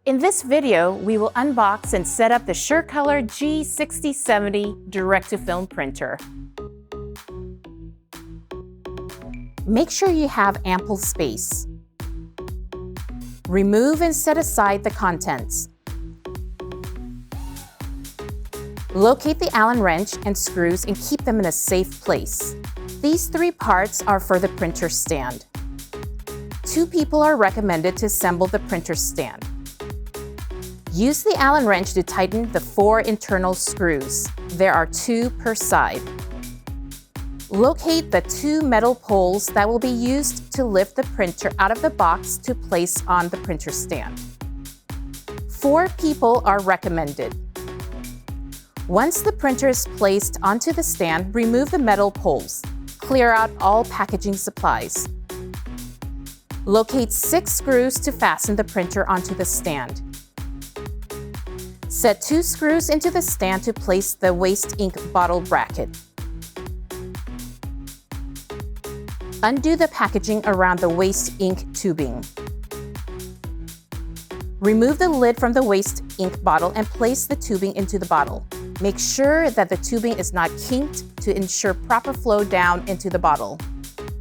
In this video, we will unbox and set up the SureColor G6070 direct-to-film printer. Make sure you have ample space. Remove and set aside the contents. Locate the Allen wrench and screws and keep them in a safe place. These three parts are for the printer stand. 2 people are recommended to assemble the printer stand. Use the Allen wrench to tighten the 4 internal screws. There are 2 per side. Locate the 2 metal poles that will be used to lift the printer out of the box to place on the printer stand. 4 people are recommended. Once the printer is placed onto the stand, remove the metal poles. Clear out all packaging supplies. Locate 6 screws to fasten the printer onto the stand. Set 2 screws into the stand to place the waste ink bottle bracket. Undo the packaging around the waste ink tubing. Remove the lid from the waste ink bottle and place the tubing into the bottle. Make sure that the tubing is not kinked to ensure proper flow down into the bottle.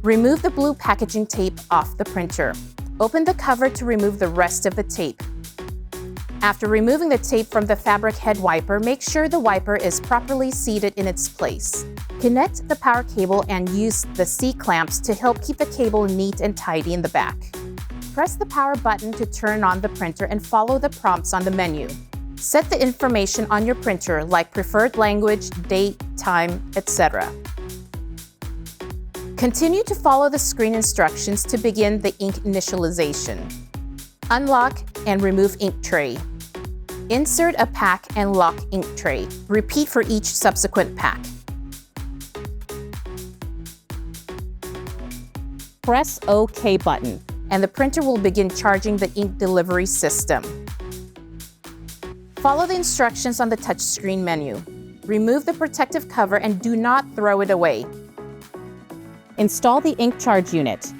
Remove the blue packaging tape off the printer. Open the cover to remove the rest of the tape. After removing the tape from the fabric head wiper, make sure the wiper is properly seated in its place. Connect the power cable and use the C-clamps to help keep the cable neat and tidy in the back. Press the power button to turn on the printer and follow the prompts on the menu. Set the information on your printer like preferred language, date, time, etc. Continue to follow the screen instructions to begin the ink initialization. Unlock and remove ink tray. Insert a pack and lock ink tray. Repeat for each subsequent pack. Press OK button, and the printer will begin charging the ink delivery system. Follow the instructions on the touchscreen menu. Remove the protective cover and do not throw it away. Install the ink charge unit.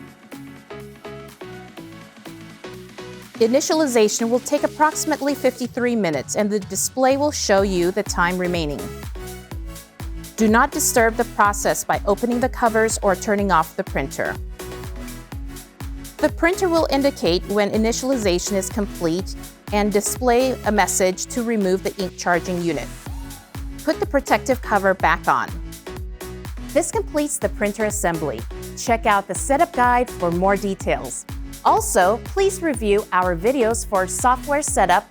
Initialization will take approximately 53 minutes and the display will show you the time remaining. Do not disturb the process by opening the covers or turning off the printer. The printer will indicate when initialization is complete and display a message to remove the ink charging unit. Put the protective cover back on. This completes the printer assembly. Check out the setup guide for more details. Also, please review our videos for software setup,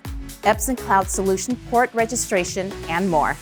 Epson Cloud Solution port registration, and more.